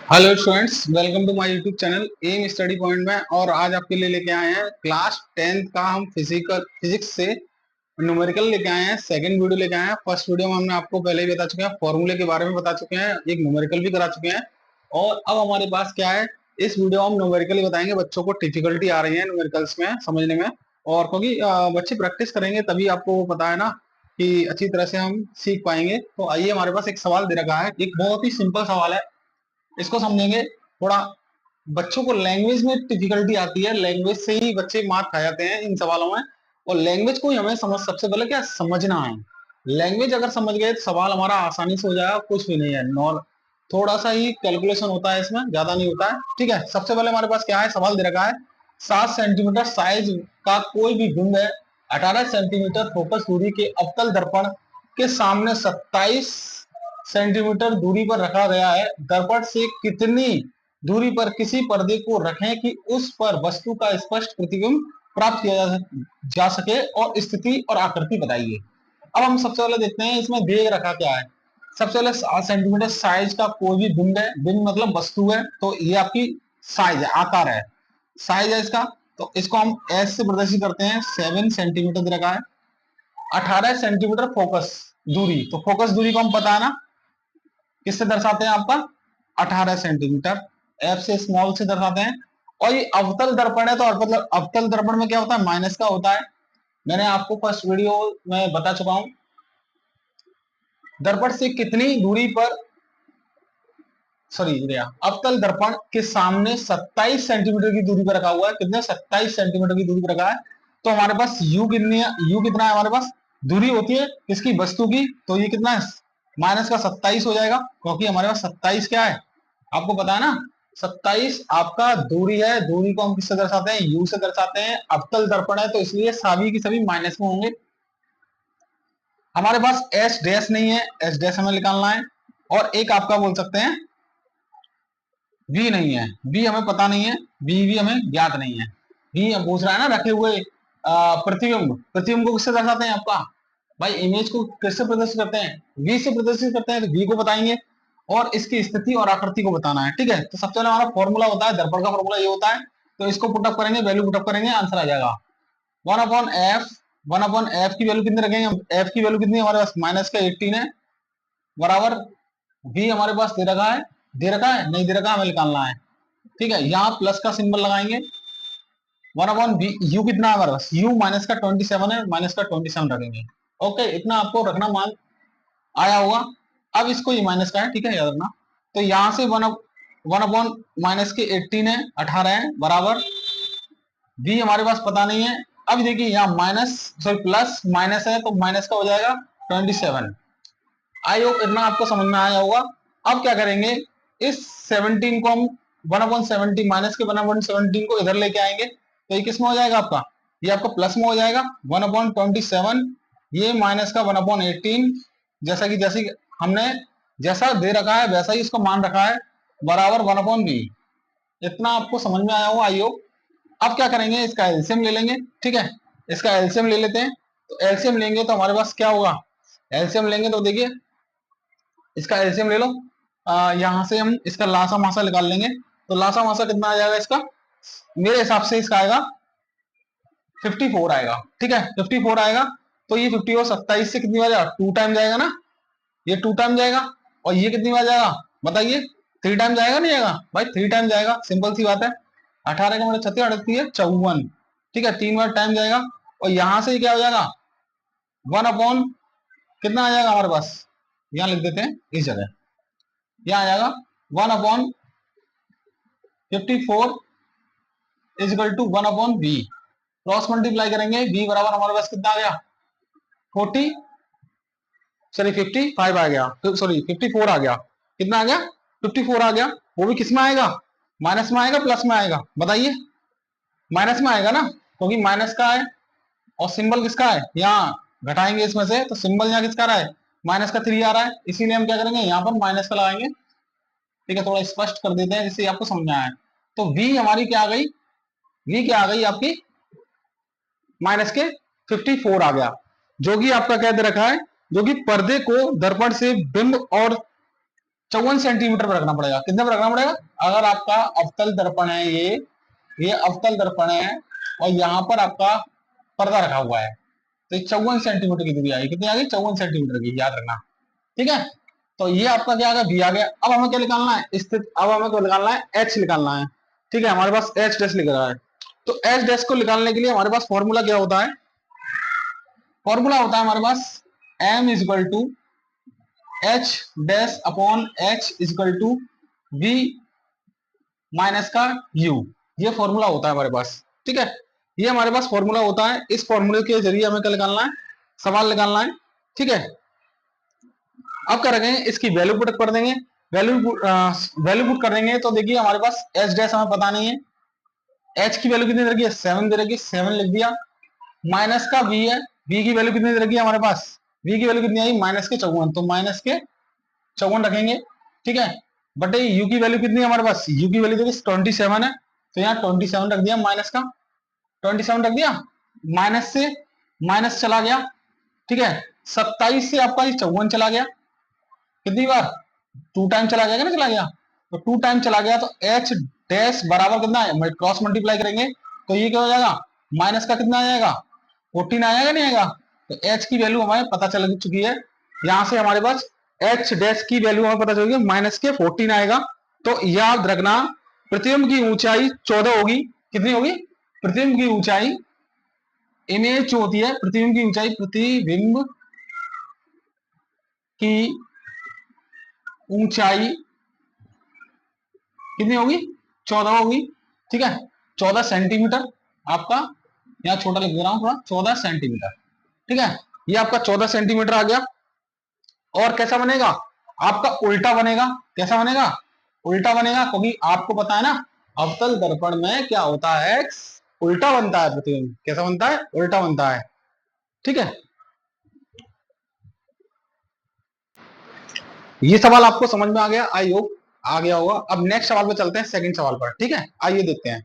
Hello students, welcome to my YouTube channel M study point में। और आज आपके लिए लेके आए हैं क्लास 10th का हम फिजिक्स से न्यूमेरिकल लेके आए हैं। सेकंड वीडियो लेके आए हैं। फर्स्ट वीडियो में हमने आपको पहले ही बता चुके हैं, फॉर्मूले के बारे में बता चुके हैं, एक न्यूमेरिकल भी करा चुके हैं। और अब हमारे पास क्या है, इस वीडियो में हम न्यूमेरिकल बताएंगे। बच्चों को डिफिकल्टी आ रही है न्यूमेरिकल्स में समझने में, और क्योंकि बच्चे प्रैक्टिस करेंगे तभी आपको वो पता है ना कि अच्छी तरह से हम सीख पाएंगे। तो आइए, हमारे पास एक सवाल दे रखा है, एक बहुत ही सिंपल सवाल है, इसको समझेंगे थोड़ा। बच्चों को लैंग्वेज में डिफिकल्टी आती है, लैंग्वेज से ही बच्चे मार्क खा जाते हैं इन सवालों में। और लैंग्वेज को ही हमें सबसे पहले क्या समझना है। लैंग्वेज अगर समझ गए तो सवाल हमारा आसानी से हो जाएगा। कुछ भी नहीं है, नॉर थोड़ा सा ही कैलकुलेशन होता है, इसमें ज्यादा नहीं होता है। ठीक है, सबसे पहले हमारे पास क्या है, सवाल दे रखा है 7 सेंटीमीटर साइज का कोई भी बिंब है 18 सेंटीमीटर फोकस दूरी के अवतल दर्पण के सामने 27 सेंटीमीटर दूरी पर रखा गया है। दर्पण से कितनी दूरी पर किसी पर्दे को रखें कि उस पर वस्तु का स्पष्ट प्रतिबिंब प्राप्त किया जा सके, और स्थिति और आकृति बताइए। अब हम सबसे पहले देखते हैं इसमें दे रखा क्या है। सबसे पहले 7 सेंटीमीटर साइज का कोई भी बिंब है, बिंब मतलब वस्तु है, तो ये आपकी साइज है, आकार है, साइज है इसका। तो इसको हम एस से प्रदर्शित करते हैं। 7 सेंटीमीटर दे रखा है। 18 सेंटीमीटर फोकस दूरी, तो फोकस दूरी को हम पता है ना, किससे दर्शाते हैं आपका 18 सेंटीमीटर, एफ से स्मॉल से दर्शाते हैं। और ये अवतल दर्पण है, तो मतलब अवतल दर्पण में क्या होता है, माइनस का होता है। मैंने आपको फर्स्ट वीडियो में बता चुका हूं। दर्पण से कितनी दूरी पर, सॉरी, अवतल दर्पण के सामने 27 सेंटीमीटर की दूरी पर रखा हुआ है। कितने, 27 सेंटीमीटर की दूरी पर रखा है। तो हमारे पास यू कितनी है, यू कितना है हमारे पास, दूरी होती है किसकी, वस्तु की। तो ये कितना है, माइनस का 27 हो जाएगा, क्योंकि हमारे पास 27 क्या है, आपको पता है ना। 27 आपका दूरी है। दूरी को हम किससे दर्शाते हैं, यू से दर्शाते हैं। अवतल दर्पण है तो इसलिए सभी की सभी माइनस में होंगे। हमारे पास एस डैश नहीं है, एस डैश हमें निकालना है। और एक आपका बोल सकते हैं वी नहीं है, वी हमें पता नहीं है, वी भी हमें ज्ञात नहीं है। वी हम पूछ रहा है ना, रखे हुए प्रतिबिंब, प्रतिबिंब को किससे दर्शाते हैं आपका, भाई इमेज को किससे प्रदर्शित करते हैं, वी से प्रदर्शित करते हैं, तो वी को बताएंगे। और इसकी स्थिति और आकृति को बताना है। ठीक है, तो सबसे पहले हमारा फॉर्मूला होता है, दर्पण का फॉर्मूला ये होता है। तो इसको पुटअप करेंगे, वैल्यू पुटअप करेंगे, आंसर आ जाएगा 1/f। 1/f की वैल्यू कितनी रखेंगे, एफ की वैल्यू कितनी है हमारे पास, माइनस का 18 है, बराबर वी हमारे पास दे रखा है, दे रखा है नहीं दे रखा हमें निकालना है। ठीक है, यहाँ प्लस का सिंबल लगाएंगे। 1/v, यू कितना है हमारे पास, यू माइनस का 27 है, माइनस का 27 रखेंगे। ओके, इतना आपको रखना, मान आया होगा। अब इसको ये माइनस का है, ठीक है, याद रखना। तो यहाँ से वन अपॉन माइनस के 18 है, 18 है, बराबर v हमारे पास पता नहीं है। अब देखिए यहाँ माइनस, सॉरी प्लस माइनस है, तो माइनस का हो जाएगा 27। आई होप इतना आपको समझ में आया होगा। अब क्या करेंगे, इस 17 को हम 1/17 माइनस के 1/17 को इधर लेके आएंगे, तो ये किस में हो जाएगा आपका, ये आपका प्लस में हो जाएगा 1/27। ये माइनस का 1/18, जैसा कि जैसे हमने जैसा दे रखा है वैसा ही इसको मान रखा है, बराबर 1/b। इतना आपको समझ में आया होगा आई होप। अब क्या करेंगे, इसका एलसीएम ले लेंगे। ठीक है, इसका एलसीएम ले लेते हैं। तो एलसीएम लेंगे तो हमारे पास क्या होगा, एलसीएम लेंगे तो देखिए इसका एलसीएम ले लो। यहाँ से हम इसका लासा मासा निकाल लेंगे। तो लासा मासा कितना आ जाएगा इसका, मेरे हिसाब से इसका आएगा 54 आएगा। ठीक है, 54 आएगा। तो ये 50 और 27 से कितनी बार जाएगा, 2 टाइम जाएगा ना, ये 2 टाइम जाएगा। और ये कितनी बार जाएगा बताइए, 3 टाइम जाएगा नहीं जाएगा भाई, 3 टाइम जाएगा, सिंपल सी बात है। 18 का मतलब 36, 38 है 54। ठीक है, 3 बार टाइम जाएगा। और यहां से क्या हो जाएगा, 1/, कितना आ जाएगा हमारे पास, यहाँ लिख देते हैं इस जगह, यहाँ आ जाएगा 1/54 is equal to 1/v। Cross multiply करेंगे, v बराबर हमारे पास कितना आ गया, 40, सॉरी 55 आ गया, सॉरी 54 आ गया। कितना आ गया, 54 आ गया। वो भी किस में आएगा, माइनस में आएगा प्लस में आएगा, बताइए, माइनस में आएगा ना, क्योंकि माइनस का है। और सिंबल किसका है, यहाँ घटाएंगे इसमें से, तो सिंबल यहाँ किसका रहा है, माइनस का 3 आ रहा है, इसीलिए हम क्या करेंगे, यहाँ पर माइनस का लगाएंगे। ठीक है, थोड़ा स्पष्ट कर देते हैं जिससे आपको समझ में आए। तो v हमारी क्या आ गई, v क्या आ गई आपकी, माइनस के 54 आ गया, जो कि आपका क्या दे रखा है, जो कि पर्दे को दर्पण से बिंब और 54 सेंटीमीटर पर रखना पड़ेगा। कितने पर रखना पड़ेगा? अगर आपका अवतल दर्पण है, ये अवतल दर्पण है और यहाँ पर आपका पर्दा रखा हुआ है, तो 54 सेंटीमीटर की दूरी आई। कितनी आ गई? 54 सेंटीमीटर की, याद रखना। ठीक है, तो ये आपका क्या आ गया? बी आ गया। अब हमें क्या निकालना है? स्थित। अब हमें क्या निकालना है? एच निकालना है। ठीक है, हमारे पास एच डैश लिख रहा है, तो एच डैश को निकालने के लिए हमारे पास फॉर्मूला क्या होता है? फॉर्मूला होता है हमारे पास m is equal to H dash upon H is equal to V minus का u। ये फॉर्मूला होता है हमारे पास। ठीक है, ये हमारे पास फॉर्मूला होता है। इस फॉर्मूले के जरिए हमें क्या निकालना है? सवाल निकालना है। ठीक है, अब क्या रखेंगे? इसकी वैल्यू पुट कर देंगे। वैल्यू पुट कर देंगे तो देखिए हमारे पास एच डैश हमें पता नहीं है, एच की वैल्यू कितनी दे रखी है? 7 दे रखी है, 7 लिख दिया। माइनस का v है, v की वैल्यू कितनी दे रखी है हमारे पास? v की वैल्यू कितनी आई? माइनस के 54, तो माइनस के 54 रखेंगे। ठीक है, बटे u की वैल्यू कितनी है हमारे पास? u की वैल्यू देखिए 27 है, तो यहाँ 27 रख दिया, माइनस का 27 रख दिया, माइनस से माइनस चला गया। ठीक है, 27 से आपका 54 चला गया, कितनी बार? 2 टाइम चला गया ना, चला गया, तो 2 टाइम चला गया, तो एच डैश बराबर कितना है? क्रॉस मल्टीप्लाई करेंगे तो ये क्या हो जाएगा? माइनस का कितना आ जाएगा? 14 आएगा, नहीं आएगा? तो एच की वैल्यू हमें पता चल चुकी है। यहां से हमारे पास एच डैश की वैल्यू हमें पता चल गई, माइनस के 14 आएगा। तो याद रखना प्रतिबिंब की ऊंचाई 14 होगी। कितनी होगी? प्रतिबिंब की ऊंचाई, इमेज जो होती है, प्रतिबिंब की ऊंचाई, प्रतिबिंब की ऊंचाई कितनी होगी? 14 होगी। ठीक है, 14 सेंटीमीटर आपका, यहाँ छोटा लिख दे रहा हूं थोड़ा, 14 सेंटीमीटर। ठीक है, ये आपका 14 सेंटीमीटर आ गया। और कैसा बनेगा? आपका उल्टा बनेगा। कैसा बनेगा? उल्टा बनेगा, क्योंकि आपको पता है ना अवतल दर्पण में क्या होता है? उल्टा बनता है प्रतिबिंब। कैसा बनता है? उल्टा बनता है। ठीक है, ये सवाल आपको समझ में आ गया, आई होप आ गया होगा। अब नेक्स्ट सवाल पे चलते हैं, सेकंड सवाल पर। ठीक है, आइए देखते हैं।